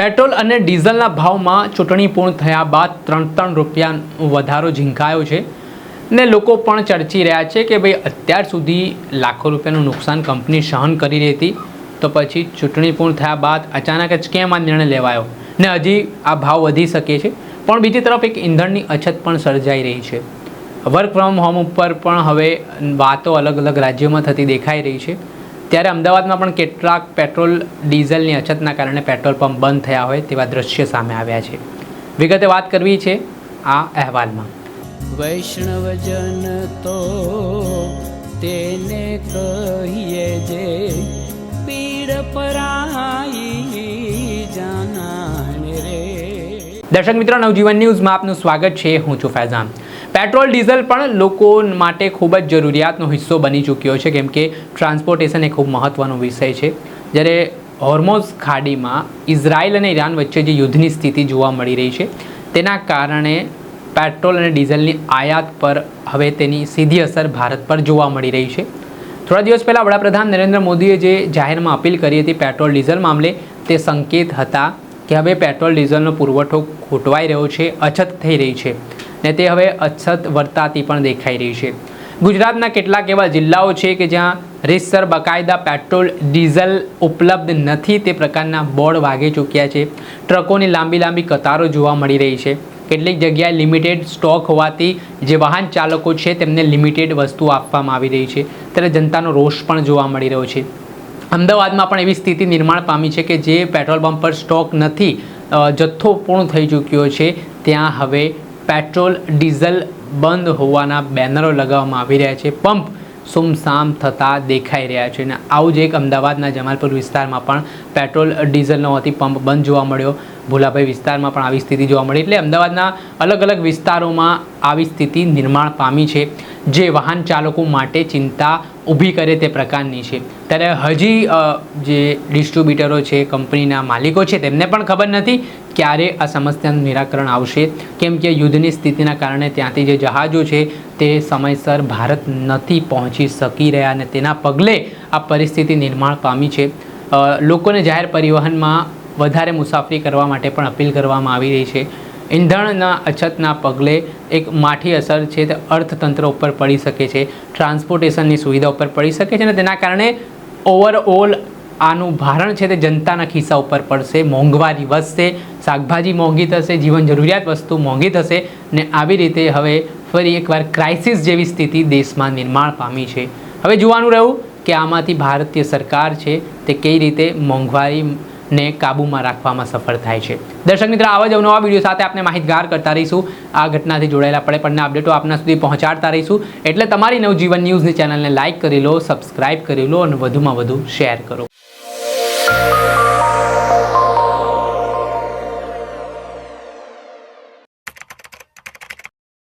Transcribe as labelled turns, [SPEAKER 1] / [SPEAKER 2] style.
[SPEAKER 1] Petrol અને ડીઝલના ભાવમાં ચૂંટણી પૂર્ણ થયા બાદ 3 રૂપિયાનો વધારો ઝીંકાયો છે ને લોકો પણ ચર્ચી રહ્યા છે કે ભાઈ અત્યાર સુધી લાખો રૂપિયાનું નુકસાન કંપની સહન કરી રહી હતી, તો પછી ચૂંટણી પૂર્ણ થયા બાદ અચાનક જ કેમ આ નિર્ણય લેવાયો ને હજી આ ભાવ વધી શકે છે. પણ બીજી તરફ એક ઈંધણની અછત પણ સર્જાઈ રહી છે. વર્ક ફ્રોમ હોમ ઉપર પણ હવે વાતો અલગ અલગ રાજ્યોમાં થતી દેખાઈ રહી છે. ત્યારે અમદાવાદમાં પણ કેટલાક પેટ્રોલ ડીઝલની અછતના કારણે પેટ્રોલ પંપ બંધ થયા હોય તેવા દ્રશ્ય સામે આવ્યા છે. વિગતે વાત કરવી છે આ અહેવાલમાં.
[SPEAKER 2] વૈષ્ણવજન તો તેને કહીએ જે પીડ પરાઈ જાનાને રે.
[SPEAKER 1] દર્શક મિત્રો, નવજીવન ન્યૂઝમાં આપનું સ્વાગત છે. હું છું ફૈઝાન. પેટ્રોલ ડીઝલ પણ લોકો માટે ખૂબ જ જરૂરિયાતનો હિસ્સો બની ચૂક્યો છે, કેમ કે ટ્રાન્સપોર્ટેશન એ ખૂબ મહત્ત્વનો વિષય છે. જ્યારે હોર્મોઝ ખાડીમાં ઇઝરાયલ અને ઈરાન વચ્ચે જે યુદ્ધની સ્થિતિ જોવા મળી રહી છે, તેના કારણે પેટ્રોલ અને ડીઝલની આયાત પર હવે તેની સીધી અસર ભારત પર જોવા મળી રહી છે. થોડા દિવસ પહેલાં વડાપ્રધાન નરેન્દ્ર મોદીએ જે જાહેરમાં અપીલ કરી હતી પેટ્રોલ ડીઝલ મામલે, તે સંકેત હતા કે હવે પેટ્રોલ ડીઝલનો પુરવઠો ખૂટવાઈ રહ્યો છે, અછત થઈ રહી છે ને તે હવે અછત વર્તાતી પણ દેખાઈ રહી છે. ગુજરાતના કેટલાક એવા જિલ્લાઓ છે કે જ્યાં રીતસર બકાયદા પેટ્રોલ ડીઝલ ઉપલબ્ધ નથી તે પ્રકારના બોર્ડ વાગી ચૂક્યા છે. ટ્રકોની લાંબી કતારો જોવા મળી રહી છે. કેટલીક જગ્યાએ લિમિટેડ સ્ટોક હોવાથી જે વાહન ચાલકો છે તેમને લિમિટેડ વસ્તુઓ આપવામાં આવી રહી છે. ત્યારે જનતાનો રોષ પણ જોવા મળી રહ્યો છે. અમદાવાદમાં પણ એવી સ્થિતિ નિર્માણ પામી છે કે જે પેટ્રોલ પંપ પર સ્ટોક નથી, જથ્થો પૂર્ણ થઈ ચૂક્યો છે, ત્યાં હવે પેટ્રોલ ડીઝલ બંધ હોવાના બેનરો લગાવવામાં આવી રહ્યા છે. પંપ સુમસામ થતા દેખાઈ રહ્યા છે. અને આવું જ એક અમદાવાદના જમાલપુર વિસ્તારમાં પણ પેટ્રોલ ડીઝલ ન હોવાથી પંપ બંધ જોવા મળ્યો. ભોલાભાઈ વિસ્તારમાં પણ આવી સ્થિતિ જોવા મળી. એટલે અમદાવાદના અલગ અલગ વિસ્તારોમાં આવી સ્થિતિ નિર્માણ પામી છે, જે વાહન ચાલકો માટે ચિંતા ઊભી કરે તે પ્રકારની છે. ત્યારે હજી જે ડિસ્ટ્રીબ્યુટરો છે, કંપનીના માલિકો છે, તેમને પણ ખબર નથી ક્યારે આ સમસ્યાનું નિરાકરણ આવશે, કેમ કે યુદ્ધની સ્થિતિના કારણે ત્યાંથી જે જહાજો છે તે સમયસર ભારત નથી પહોંચી શકી રહ્યા અને તેના પગલે આ પરિસ્થિતિ નિર્માણ પામી છે. લોકોને જાહેર પરિવહનમાં વધારે મુસાફરી કરવા માટે પણ અપીલ કરવામાં આવી રહી છે. ઈંધણના અછતના પગલે એક માઠી અસર છે તે અર્થતંત્ર ઉપર પડી શકે છે, ટ્રાન્સપોર્ટેશનની સુવિધા ઉપર પડી શકે છે અને તેના કારણે ઓવરઓલ આનું ભારણ છે તે જનતાના ખિસ્સા ઉપર પડશે. મોંઘવારી વધશે, શાકભાજી મોંઘી થશે, જીવન જરૂરિયાત વસ્તુ મોંઘી થશે ને આવી રીતે હવે ફરી એકવાર ક્રાઇસિસ જેવી સ્થિતિ દેશમાં નિર્માણ પામી છે. હવે જોવાનું રહ્યું કે આમાંથી ભારતીય સરકાર છે તે કઈ રીતે મોંઘવારીને કાબૂમાં રાખવામાં સફળ થાય છે. દર્શક મિત્રો, આવા જ અવનવા વિડીયો સાથે આપણે માહિતગાર કરતા રહીશું. આ ઘટનાથી જોડાયેલા પડે અપડેટો આપના સુધી પહોંચાડતા રહીશું. એટલે તમારી નવજીવન ન્યૂઝની ચેનલને લાઇક કરી લો, સબસ્ક્રાઇબ કરી લો અને વધુમાં વધુ શેર કરો.